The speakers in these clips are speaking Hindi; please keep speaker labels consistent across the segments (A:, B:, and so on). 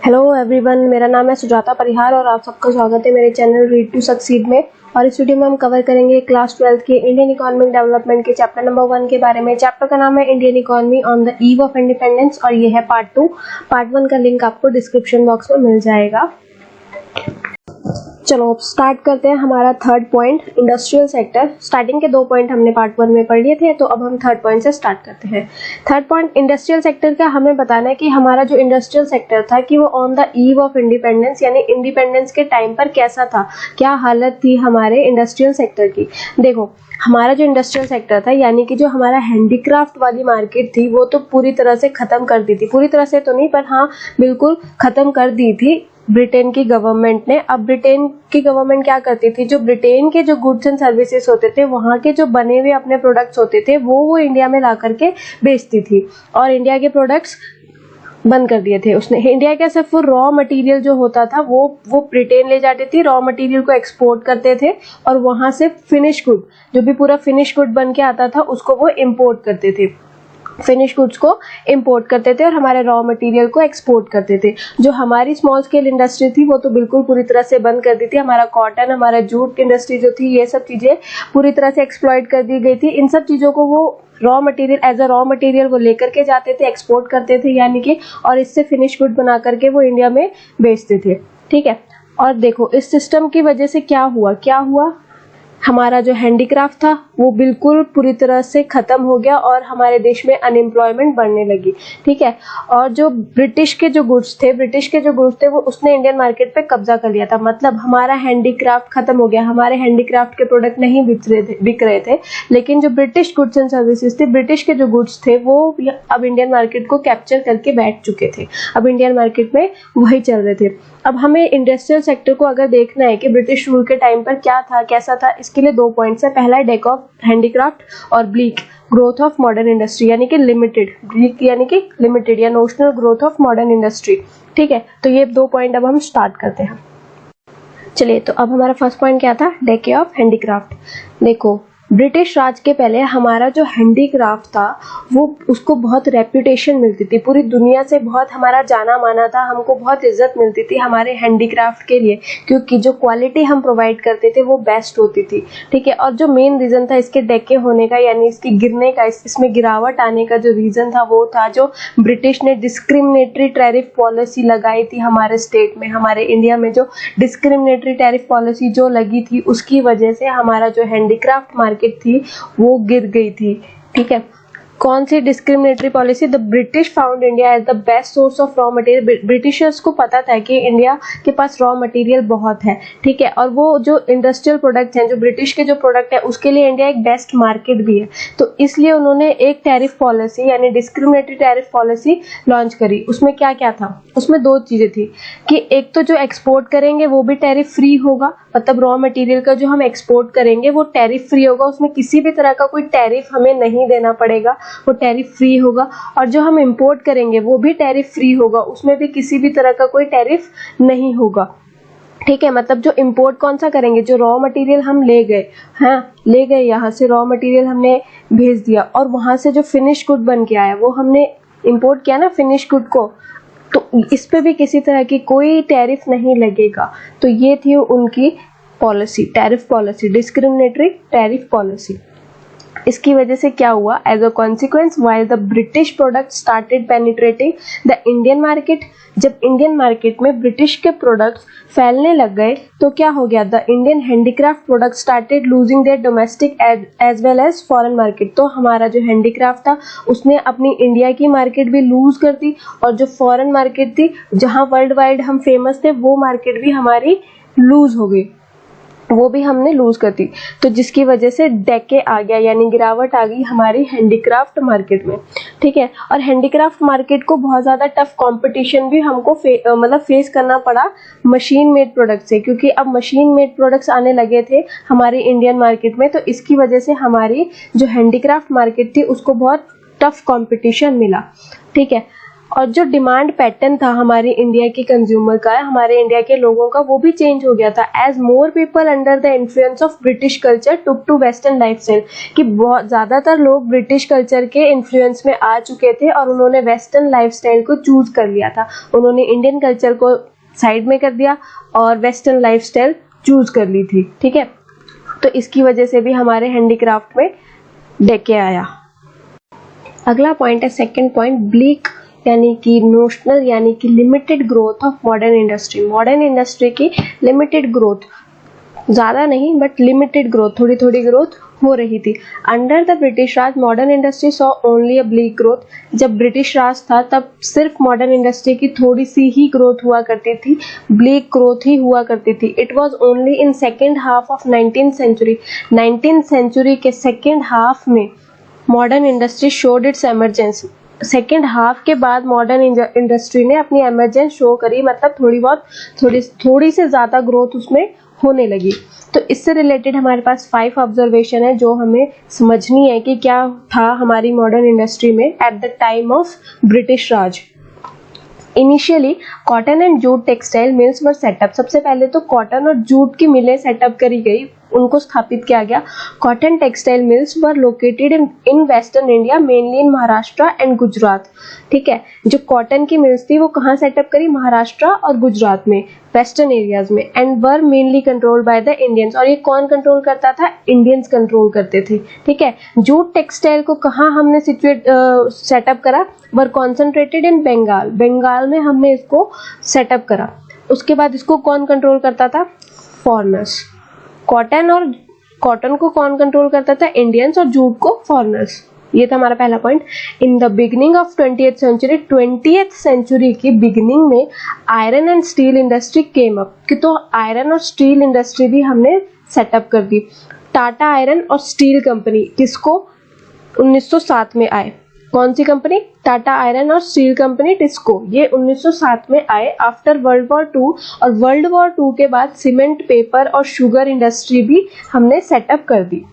A: हेलो एवरीवन, मेरा नाम है सुजाता परिहार और आप सबका स्वागत है मेरे चैनल रीड टू सक्सीड में। और इस वीडियो में हम कवर करेंगे क्लास 12 के इंडियन इकोनॉमिक डेवलपमेंट के चैप्टर नंबर 1 के बारे में। चैप्टर का नाम है Indian economy on the eve of independence और ये है पार्ट 2। पार्ट 1 का लिंक आपको डिस्क्रिप्शन बॉक्स में मिल जाएगा। चलो अब स्टार्ट करते हैं हमारा third point, industrial sector. Starting के 2 पॉइंट हमने पार्ट 1 में पढ़ लिए थे, तो अब हम थर्ड पॉइंट से स्टार्ट करते हैं। थर्ड पॉइंट इंडस्ट्रियल सेक्टर का हमें बताना है कि हमारा जो इंडस्ट्रियल सेक्टर था कि वो on the eve of independence यानी इंडिपेंडेंस के टाइम पर कैसा था, क्या हालत थी हमारे इंडस्ट्रियल सेक्टर की। देखो हमारा जो इंडस्ट्रियल सेक्टर था यानी कि जो हमारा हैंडीक्राफ्ट वाली मार्केट थी वो तो पूरी तरह से खत्म कर दी थी, पूरी तरह से तो नहीं पर हाँ बिल्कुल खत्म कर दी थी ब्रिटेन की गवर्नमेंट ने। अब ब्रिटेन की गवर्नमेंट क्या करती थी, जो ब्रिटेन के जो गुड्स एंड सर्विसेज होते थे, वहाँ के जो बने हुए अपने प्रोडक्ट्स होते थे वो इंडिया में ला करके बेचती थी और इंडिया के प्रोडक्ट्स बंद कर दिए थे उसने। इंडिया का सिर्फ रॉ मटेरियल जो होता था वो ब्रिटेन ले जाती थी, रॉ मटेरियल को एक्सपोर्ट करते थे और वहां से फिनिश गुड, जो भी पूरा फिनिश गुड बन के आता था उसको वो इम्पोर्ट करते थे, फिनिश गुड्स को इंपोर्ट करते थे और हमारे रॉ मटेरियल को एक्सपोर्ट करते थे। जो हमारी स्मॉल स्केल इंडस्ट्री थी वो तो बिल्कुल पूरी तरह से बंद कर दी थी। हमारा कॉटन, हमारा जूट इंडस्ट्री जो थी, ये सब चीजें पूरी तरह से एक्सप्लॉइट कर दी गई थी। इन सब चीजों को वो raw material as a raw material वो लेकर के जाते थे, एक्सपोर्ट करते थे यानी कि, और इससे फिनिश गुड बना करके वो इंडिया में बेचते थे। ठीक है, और देखो इस सिस्टम की वजह से क्या हुआ, हमारा जो हैंडीक्राफ्ट था वो बिल्कुल पूरी तरह से खत्म हो गया और हमारे देश में अनएम्प्लॉयमेंट बढ़ने लगी। ठीक है, और जो ब्रिटिश के जो गुड्स थे वो उसने इंडियन मार्केट पे कब्जा कर लिया था। मतलब हमारा हैंडीक्राफ्ट खत्म हो गया, हमारे हैंडीक्राफ्ट के प्रोडक्ट नहीं बिक रहे थे, लेकिन जो ब्रिटिश गुड्स एंड सर्विसेज थे, ब्रिटिश के जो गुड्स थे वो अब इंडियन मार्केट को कैप्चर करके बैठ चुके थे। अब इंडियन मार्केट में वही चल रहे थे। अब हमें इंडस्ट्रियल सेक्टर को अगर देखना है कि ब्रिटिश रूल के टाइम पर क्या था, कैसा था, इसके लिए 2 पॉइंट्स है। पहला है डेक ऑफ हैंडीक्राफ्ट और bleak growth of modern industry यानी कि लिमिटेड, ब्लीक यानी कि लिमिटेड या notional growth of modern industry. ठीक है, तो ये 2 पॉइंट अब हम स्टार्ट करते हैं। चलिए, तो अब हमारा फर्स्ट पॉइंट क्या था, डेके ऑफ हैंडीक्राफ्ट। देखो ब्रिटिश राज के पहले हमारा जो हैंडीक्राफ्ट था वो उसको बहुत रेप्यूटेशन मिलती थी, पूरी दुनिया से बहुत हमारा जाना माना था, हमको बहुत इज्जत मिलती थी हमारे हैंडीक्राफ्ट के लिए, क्योंकि जो क्वालिटी हम प्रोवाइड करते थे वो बेस्ट होती थी। ठीक है, और जो मेन रीजन था इसके डेके होने का यानी इसकी गिरने का, इसमें गिरावट आने का जो रीजन था वो था जो ब्रिटिश ने डिस्क्रिमिनेटरी टैरिफ पॉलिसी लगाई थी हमारे स्टेट में, हमारे इंडिया में जो डिस्क्रिमिनेटरी टैरिफ पॉलिसी जो लगी थी उसकी वजह से हमारा जो हैंडीक्राफ्ट मार्केट थी वो गिर गई थी। ठीक है, कौन सी discriminatory policy, the British found India as the best source of raw material. Britishers को पता था कि इंडिया के पास रॉ मटेरियल बहुत है। ठीक है, और वो जो इंडस्ट्रियल प्रोडक्ट्स हैं, जो ब्रिटिश के जो प्रोडक्ट है उसके लिए इंडिया एक बेस्ट मार्केट भी है, तो इसलिए उन्होंने एक टैरिफ पॉलिसी यानी डिस्क्रिमिनेटरी टैरिफ पॉलिसी लॉन्च करी। उसमें क्या क्या था, उसमें 2 चीजें थी कि एक तो जो एक्सपोर्ट करेंगे वो भी टैरिफ फ्री होगा, मतलब रॉ मटेरियल का जो हम एक्सपोर्ट करेंगे वो टैरिफ फ्री होगा, उसमें किसी भी तरह का कोई टैरिफ हमें नहीं देना पड़ेगा, वो टैरिफ फ्री होगा। और जो हम इंपोर्ट करेंगे वो भी टैरिफ फ्री होगा, उसमें भी किसी भी तरह का कोई टैरिफ नहीं होगा। ठीक है, मतलब जो इंपोर्ट कौन सा करेंगे, जो रॉ मटेरियल हम ले गए यहाँ से रॉ मटेरियल हमने भेज दिया और वहां से जो फिनिश गुड बन के आया वो हमने इंपोर्ट किया ना फिनिश गुड को, तो इस पे भी किसी तरह की कोई टैरिफ नहीं लगेगा। तो ये थी उनकी policy, tariff policy, discriminatory tariff policy. इसकी वजह से क्या हुआ, as a consequence while the British product started penetrating the Indian market, जब इंडियन मार्केट में ब्रिटिश के प्रोडक्ट्स फैलने लग गए तो क्या हो गया, the Indian handicraft product started losing their domestic as well as foreign market. तो हमारा जो हैंडीक्राफ्ट था उसने अपनी इंडिया की मार्केट भी लूज कर दी और जो फॉरेन मार्केट थी जहां वर्ल्ड वाइड हम फेमस थे वो मार्केट भी हमारी लूज हो गई, वो भी हमने लूज कर दी। तो जिसकी वजह से डेके आ गया यानी गिरावट आ गई हमारी हैंडीक्राफ्ट मार्केट में। ठीक है, और हैंडीक्राफ्ट मार्केट को बहुत ज्यादा टफ कंपटीशन भी हमको फेस करना पड़ा मशीन मेड प्रोडक्ट से, क्योंकि अब मशीन मेड प्रोडक्ट्स आने लगे थे हमारी इंडियन मार्केट में, तो इसकी वजह से हमारी जो हैंडीक्राफ्ट मार्केट थी उसको बहुत टफ कंपटीशन मिला। ठीक है, और जो डिमांड पैटर्न था हमारे इंडिया के कंज्यूमर का, हमारे इंडिया के लोगों का, वो भी चेंज हो गया था। As more people under the influence of British culture took to western lifestyle, कि बहुत ज़्यादातर लोग ब्रिटिश कल्चर के इन्फ्लुएंस में आ चुके थे और उन्होंने वेस्टर्न लाइफस्टाइल को चूज कर लिया था। उन्होंने इंडियन कल्चर को साइड में कर दिया और वेस्टर्न लाइफस्टाइल चूज कर ली थी। ठीक है, तो इसकी वजह से भी हमारे हैंडीक्राफ्ट में डेके आया। अगला पॉइंट है सेकंड पॉइंट, ब्लीक यानी कि नोशनल यानी कि limited growth of modern industry. Modern industry की लिमिटेड ग्रोथ, ज़्यादा नहीं बट लिमिटेड ग्रोथ, थोड़ी थोड़ी ग्रोथ हो रही थी। Under the British Raj modern industry saw only a bleak growth. जब ब्रिटिश राज था तब सिर्फ मॉडर्न इंडस्ट्री की थोड़ी सी ही ग्रोथ हुआ करती थी, ब्लीक ग्रोथ ही हुआ करती थी। It was only in second half of 19th century. 19th century के सेकेंड हाफ में modern industry showed its emergence. Second half के बाद मॉडर्न इंडस्ट्री ने अपनी एमरजेंस शो करी, मतलब थोड़ी से ज़्यादा ग्रोथ उसमें होने लगी। तो इससे रिलेटेड हमारे पास 5 ऑब्जर्वेशन है जो हमें समझनी है कि क्या था हमारी मॉडर्न इंडस्ट्री में at the time of British Raj. Initially cotton and jute textile mills were set up. सबसे पहले तो कॉटन और जूट की मिलें सेटअप करी गई, उनको स्थापित किया गया। Cotton textile mills were located in western India, mainly in Maharashtra and Gujarat. ठीक है, जो कॉटन की मिल्स थी वो कहाँ सेटअप करी, महाराष्ट्र और गुजरात में, वेस्टर्न एरियाज में। And were mainly controlled by the Indians. और ये कौन कंट्रोल करता था, इंडियंस कंट्रोल करते थे। ठीक है, जूट टेक्सटाइल को कहाँ हमने सेटअप करा, वर कॉन्सेंट्रेटेड इन बंगाल। बंगाल में हमने इसको सेटअप करा। उसके बाद इसको कौन कंट्रोल करता था, फॉरेनर्स। कॉटन को कौन कंट्रोल करता था, इंडियंस, और जूट को फॉरेनर्स। ये था हमारा पहला point. In the beginning of 20th century, 20th century की बिगिनिंग में iron and steel industry came up, कि तो आयरन और स्टील इंडस्ट्री भी हमने सेटअप कर दी। टाटा आयरन और स्टील कंपनी किसको 1907 में आए, कौन सी कंपनी, टाटा आयरन और स्टील कंपनी टिस्को, ये 1907 में आए आफ्टर वर्ल्ड वॉर 2। और वर्ल्ड वॉर 2 के बाद सीमेंट, पेपर और शुगर इंडस्ट्री भी हमने सेटअप कर दी।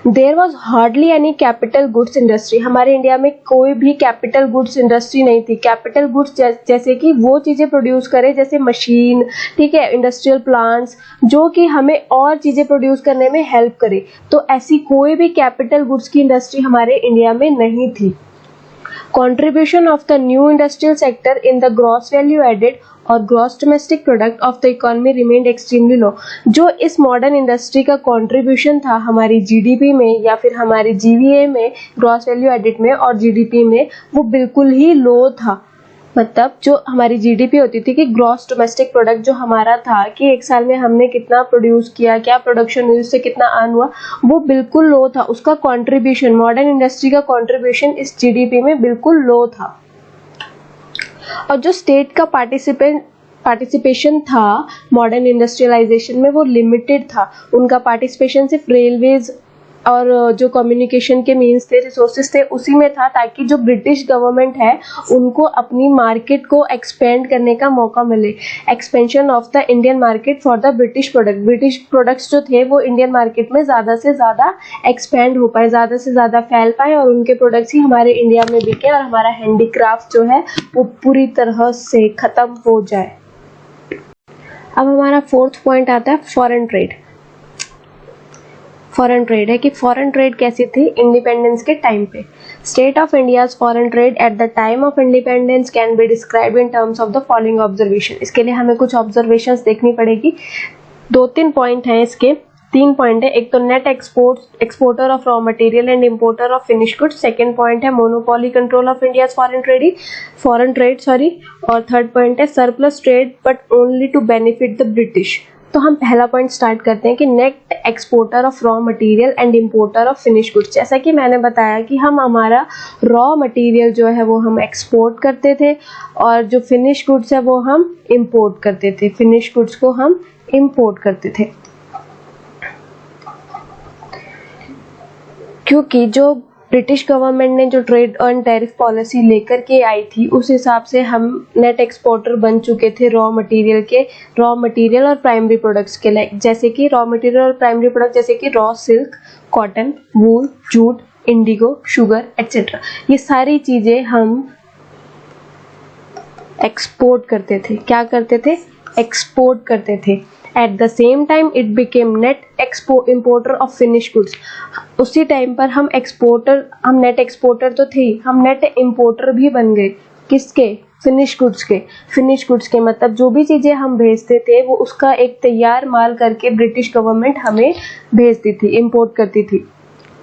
A: There was hardly any capital goods industry. हमारे इंडिया में कोई भी कैपिटल गुड्स इंडस्ट्री नहीं थी। कैपिटल गुड्स जैसे कि वो चीज़ें प्रोड्यूस करे, जैसे मशीन, ठीक है, इंडस्ट्रियल प्लांट्स, जो कि हमें और चीज़ें प्रोड्यूस करने में हेल्प करे। तो ऐसी कोई भी कैपिटल गुड्स की इंडस्ट्री हमारे इंडिया में नहीं थी। Contribution of the new industrial sector in the gross value added और gross domestic product of the economy remained extremely low. जो इस मॉडर्न इंडस्ट्री का कंट्रीब्यूशन था हमारी जीडीपी में या फिर हमारी जीवीए में, ग्रॉस वैल्यू एडिड में और जीडीपी में, वो बिल्कुल ही लो था। मतलब जो हमारी जीडीपी होती थी कि ग्रॉस डोमेस्टिक प्रोडक्ट जो हमारा था कि एक साल में हमने कितना प्रोड्यूस किया, क्या प्रोडक्शन हुई, उससे कितना अर्न हुआ, वो बिल्कुल लो था। उसका कंट्रीब्यूशन, मॉडर्न इंडस्ट्री का कंट्रीब्यूशन इस जीडीपी में बिल्कुल लो था। और जो स्टेट का पार्टिसिपेशन था मॉडर्न इंडस्ट्रियलाइजेशन में वो लिमिटेड था। उनका पार्टिसिपेशन सिर्फ रेलवेज और जो कम्युनिकेशन के मीन्स थे, रिसोर्सेज थे, उसी में था, ताकि जो ब्रिटिश गवर्नमेंट है उनको अपनी मार्केट को एक्सपेंड करने का मौका मिले। Expansion of the Indian market for the British product. British products जो थे वो इंडियन मार्केट में ज़्यादा से ज़्यादा एक्सपेंड हो पाए, ज़्यादा से ज़्यादा फैल पाए और उनके प्रोडक्ट्स ही हमारे इंडिया में बिके और हमारा हैंडीक्राफ्ट जो है वो पूरी तरह से ख़त्म हो जाए। अब हमारा फोर्थ पॉइंट आता है फॉरेन ट्रेड। फॉरेन ट्रेड है कि फॉरेन ट्रेड कैसी थी इंडिपेंडेंस के टाइम पे। State of India's foreign trade at the time of independence can be describe in terms of the following observation. इसके लिए हमें कुछ ऑब्जर्वेशंस देखनी पड़ेगी। 2-3 पॉइंट हैं इसके, 3 पॉइंट है। एक तो net exporter of raw material and importer of finish goods. Second point है monopoly control of India's foreign trade. और थर्ड पॉइंट है surplus trade but only to benefit the British. तो हम पहला पॉइंट स्टार्ट करते हैं कि net exporter of raw material and importer of finish goods. जैसा कि मैंने बताया कि हम हमारा रॉ मटेरियल जो है वो हम एक्सपोर्ट करते थे और जो फिनिश गुड्स है वो हम इम्पोर्ट करते थे। फिनिश गुड्स को हम इम्पोर्ट करते थे क्योंकि जो ब्रिटिश गवर्नमेंट ने जो ट्रेड एंड टैरिफ पॉलिसी लेकर के आई थी उस हिसाब से हम नेट एक्सपोर्टर बन चुके थे रॉ मटेरियल और प्राइमरी प्रोडक्ट्स के लिए। जैसे कि रॉ मटेरियल और प्राइमरी प्रोडक्ट जैसे कि रॉ सिल्क, कॉटन, वूल, जूट, इंडिगो, शुगर एटसेट्रा। ये सारी चीज़ें हम एक्सपोर्ट करते थे। क्या करते थे? एक्सपोर्ट करते थे। At the same time it became net importer of finish goods. उसी टाइम पर हम नेट एक्सपोर्टर तो थे, हम नेट इम्पोर्टर भी बन गए। किसके? फिनिश गुड्स के। फिनिश गुड्स के मतलब जो भी चीजें हम भेजते थे वो उसका एक तैयार माल करके ब्रिटिश गवर्नमेंट हमें भेजती थी, इम्पोर्ट करती थी।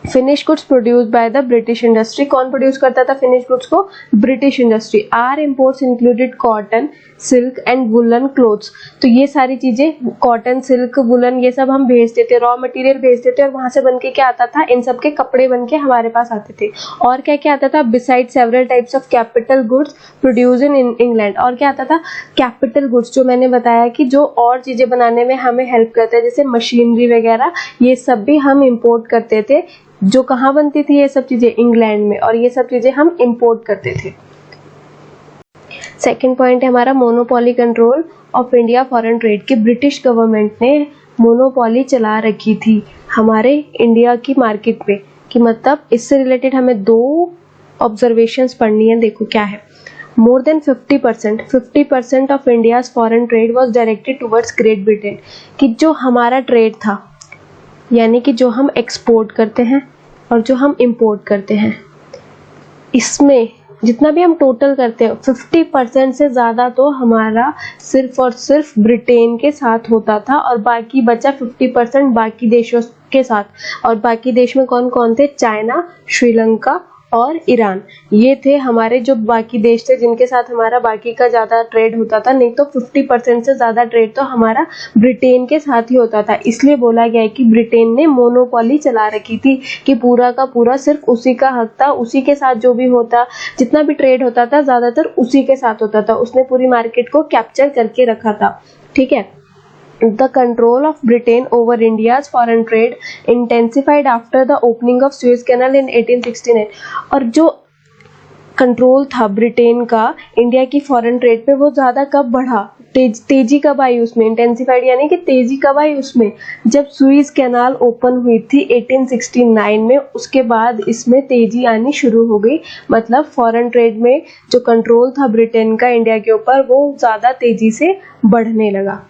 A: Finish goods produced by the British industry. कौन प्रोड्यूस करता था फिनिश गुड्स को? British industry. Our imports included cotton, silk and woollen clothes. तो ये सारी चीजें, कॉटन, सिल्क, वुलन, ये सब हम भेजते थे, रॉ मटेरियल भेजते थे और वहां से बनके क्या आता था? इन सब के कपड़े बनके हमारे पास आते थे। और क्या क्या आता था? Beside several types of capital goods produce in England. और क्या आता था? कैपिटल गुड्स, जो मैंने बताया कि जो और चीजें बनाने में हमें हेल्प करते हैं, जैसे मशीनरी वगैरह, ये सब भी हम इम्पोर्ट करते थे। जो कहाँ बनती थी ये सब चीजें? इंग्लैंड में। और ये सब चीजें हम इंपोर्ट करते थे। सेकंड पॉइंट है हमारा monopoly control of India foreign trade. कि ब्रिटिश गवर्नमेंट ने मोनोपोली चला रखी थी हमारे इंडिया की मार्केट पे। कि मतलब इससे रिलेटेड हमें 2 ऑब्जर्वेशंस पढ़नी है। देखो क्या है। More than 50% of India's foreign trade was directed towards great Britain. कि जो हमारा ट्रेड था, यानी कि जो हम एक्सपोर्ट करते हैं और जो हम इंपोर्ट करते हैं, इसमें जितना भी हम टोटल करते हैं 50% से ज़्यादा तो हमारा सिर्फ और सिर्फ ब्रिटेन के साथ होता था और बाकी बचा 50% बाकी देशों के साथ। और बाकी देश में कौन कौन थे? चाइना, श्रीलंका और ईरान। ये थे हमारे जो बाकी देश थे जिनके साथ हमारा बाकी का ज़्यादा ट्रेड होता था। नहीं तो 50% से ज़्यादा ट्रेड तो हमारा ब्रिटेन के साथ ही होता था। इसलिए बोला गया है कि ब्रिटेन ने मोनोपोली चला रखी थी कि पूरा का पूरा सिर्फ उसी का हक था। उसी के साथ जो भी होता, जितना भी ट्रेड होता था ज़्यादातर उसी के साथ होता था। उसने पूरी मार्केट को कैप्चर करके रखा था। ठीक है। The control of Britain over India's foreign trade intensified after the opening of Suez Canal in 1869। और जो कंट्रोल था ब्रिटेन का इंडिया की फॉरेन ट्रेड पे, वो ज़्यादा कब बढ़ा? तेजी कब आई उसमें? इंटेंसिफाइड यानी कि तेजी कब आई उसमें? जब सुइज कैनाल ओपन हुई थी 1869 में, उसके बाद इसमें तेजी आनी शुरू हो गई। मतलब फॉरेन ट्रेड में जो कंट्रोल था ब्रिटेन का इंडिया के ऊपर, वो ज़्यादा तेजी से बढ़ने लगा।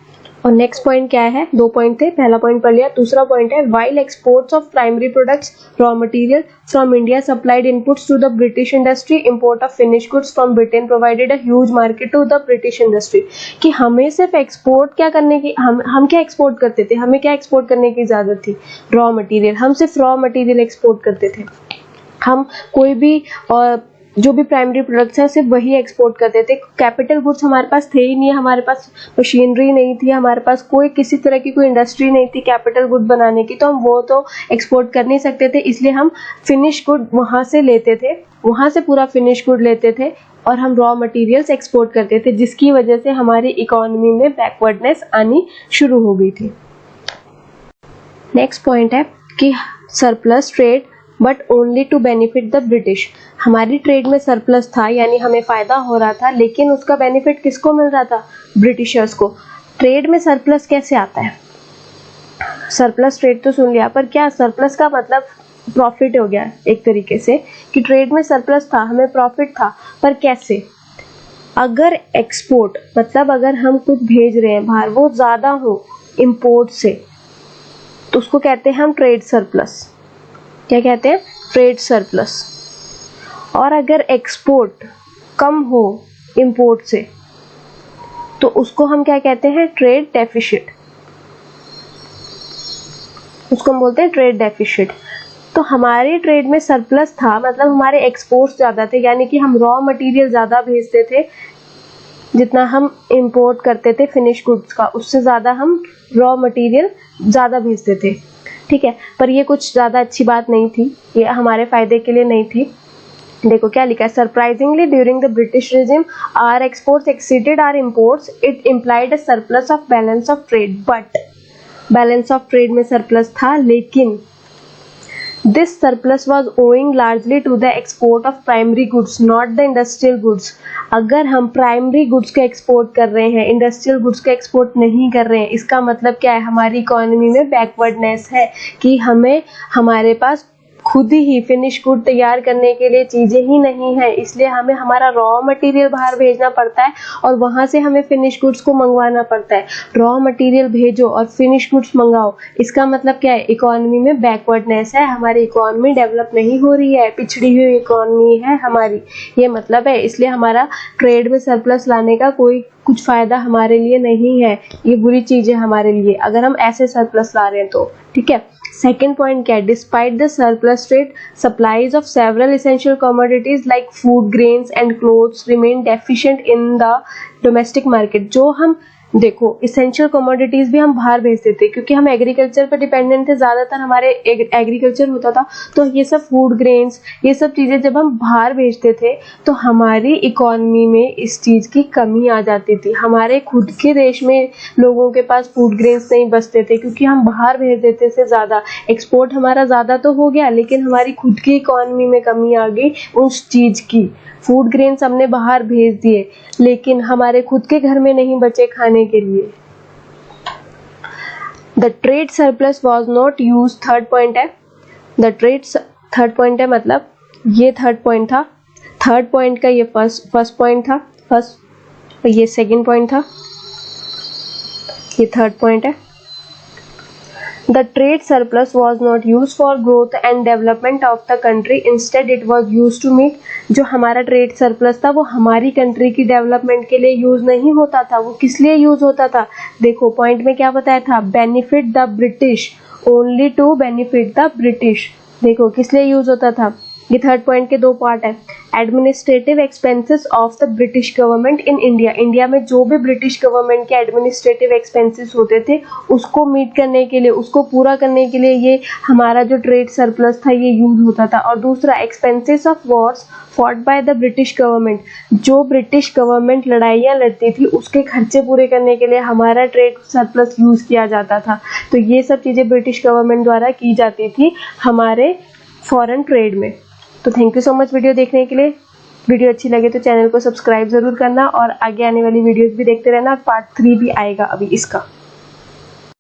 A: और नेक्स्ट पॉइंट क्या है? 2 पॉइंट थे, पहला पॉइंट पढ़ लिया। दूसरा पॉइंट है while exports of primary products, raw material from India supplied inputs to the British industry, import of finish goods from Britain provided a huge market to the British industry. कि हमें सिर्फ एक्सपोर्ट क्या करने की, हम क्या एक्सपोर्ट करते थे? हमें क्या एक्सपोर्ट करने की इजाजत थी? Raw material. हम सिर्फ रॉ मटेरियल एक्सपोर्ट करते थे। हम कोई भी जो भी प्राइमरी प्रोडक्ट्स हैं सिर्फ वही एक्सपोर्ट करते थे। कैपिटल गुड्स हमारे पास थे ही नहीं, हमारे पास मशीनरी नहीं थी, हमारे पास कोई किसी तरह की कोई इंडस्ट्री नहीं थी कैपिटल गुड बनाने की, तो हम वो तो एक्सपोर्ट कर नहीं सकते थे। इसलिए हम फिनिश गुड वहाँ से लेते थे, वहाँ से पूरा फिनिश गुड लेते थे और हम रॉ मटेरियल्स एक्सपोर्ट करते थे, जिसकी वजह से हमारी इकोनॉमी में बैकवर्डनेस आनी शुरू हो गई थी। नेक्स्ट पॉइंट है कि surplus trade but only to benefit the British. हमारी ट्रेड में सरप्लस था, यानी हमें फ़ायदा हो रहा था, लेकिन उसका बेनिफिट किसको मिल रहा था? ब्रिटिशर्स को। ट्रेड में सरप्लस कैसे आता है? सरप्लस ट्रेड तो सुन लिया, पर क्या सरप्लस का मतलब प्रॉफिट हो गया एक तरीके से? कि ट्रेड में सरप्लस था, हमें प्रॉफिट था, पर कैसे? अगर एक्सपोर्ट मतलब अगर हम कुछ भेज रहे हैं बाहर, वो ज़्यादा हो इम्पोर्ट से, तो उसको कहते हैं हम ट्रेड सरप्लस। क्या कहते हैं? Trade surplus. और अगर एक्सपोर्ट कम हो इंपोर्ट से, तो उसको हम क्या कहते हैं? Trade deficit. उसको हम बोलते हैं ट्रेड डेफिसिट। तो हमारी ट्रेड में सरप्लस था, मतलब हमारे एक्सपोर्ट्स ज़्यादा थे, यानी कि हम रॉ मटेरियल ज़्यादा भेजते थे जितना हम इंपोर्ट करते थे फिनिश गुड्स का, उससे ज़्यादा हम रॉ मटेरियल ज़्यादा भेजते थे। ठीक है, पर ये कुछ ज़्यादा अच्छी बात नहीं थी, ये हमारे फ़ायदे के लिए नहीं थी। देखो क्या लिखा है, surprisingly during the British regime our exports exceeded our imports, it implied a surplus of balance of trade. But balance of trade में सरप्लस था, लेकिन this surplus was owing largely to the export of primary goods, not the industrial goods। अगर हम प्राइमरी गुड्स को एक्सपोर्ट कर रहे हैं, इंडस्ट्रियल गुड्स को एक्सपोर्ट नहीं कर रहे हैं, इसका मतलब क्या है? हमारी इकोनॉमी में बैकवर्डनेस है कि हमारे पास खुद ही फिनिश गुड तैयार करने के लिए चीजें ही नहीं है, इसलिए हमें हमारा रॉ मटेरियल बाहर भेजना पड़ता है और वहां से हमें फिनिश गुड्स को मंगवाना पड़ता है। रॉ मटेरियल भेजो और फिनिश गुड्स मंगाओ, इसका मतलब क्या है? इकोनॉमी में बैकवर्डनेस है, हमारी इकोनॉमी डेवलप नहीं हो रही है, पिछड़ी हुई इकोनॉमी है हमारी, ये मतलब है। इसलिए हमारा ट्रेड में सरप्लस लाने का कोई कुछ फायदा हमारे लिए नहीं है, ये बुरी चीज है हमारे लिए अगर हम ऐसे सरप्लस ला रहे हैं तो। ठीक है, सेकेंड पॉइंट क्या है? Despite the surplus trade, supplies of several essential commodities like food, grains and clothes remain deficient in the domestic market. जो हम देखो इसेंशियल कमोडिटीज भी हम बाहर भेजते थे क्योंकि हम एग्रीकल्चर पर डिपेंडेंट थे, ज्यादातर हमारे एग्रीकल्चर होता था, तो ये सब फूड ग्रेन्स ये सब चीजें जब हम बाहर भेजते थे तो हमारी इकोनॉमी में इस चीज की कमी आ जाती थी। हमारे खुद के देश में लोगों के पास फूड ग्रेन्स नहीं बचते थे क्योंकि हम बाहर भेज देते थे ज्यादा। एक्सपोर्ट हमारा ज्यादा तो हो गया लेकिन हमारी खुद की इकोनॉमी में कमी आ गई उस चीज की। फूड ग्रेन्स हमने बाहर भेज दिए लेकिन हमारे खुद के घर में नहीं बचे खाने के लिए। The trade surplus was not use, third point है। द ट्रेड थर्ड पॉइंट है, मतलब ये थर्ड पॉइंट था, थर्ड पॉइंट का ये फर्स्ट पॉइंट था, फर्स्ट ये सेकंड पॉइंट था, ये थर्ड पॉइंट है। The trade surplus was not used for growth and development of the country. Instead, it was used to meet. जो हमारा ट्रेड सरप्लस था वो हमारी कंट्री की डेवलपमेंट के लिए यूज नहीं होता था, वो किस लिए यूज होता था? देखो पॉइंट में क्या बताया था? Benefit the British, only to benefit the British. देखो किस लिए यूज होता था? ये थर्ड पॉइंट के दो पार्ट है। Administrative expenses of the British government in India, India में जो भी ब्रिटिश गवर्नमेंट के एडमिनिस्ट्रेटिव एक्सपेंसेस होते थे उसको मीट करने के लिए, उसको पूरा करने के लिए ये हमारा जो ट्रेड सरप्लस था ये यूज होता था। और दूसरा, expenses of Wars fought bye the British government, जो ब्रिटिश गवर्नमेंट लड़ाइयाँ लड़ती थी उसके खर्चे पूरे करने के लिए हमारा ट्रेड सरप्लस यूज किया जाता था। तो ये सब चीज़ें ब्रिटिश गवर्नमेंट द्वारा की जाती थी हमारे फॉरेन ट्रेड में। तो thank you so much video देखने के लिए। वीडियो अच्छी लगे तो चैनल को सब्सक्राइब जरूर करना और आगे आने वाली वीडियोस भी देखते रहना। पार्ट 3 भी आएगा अभी इसका।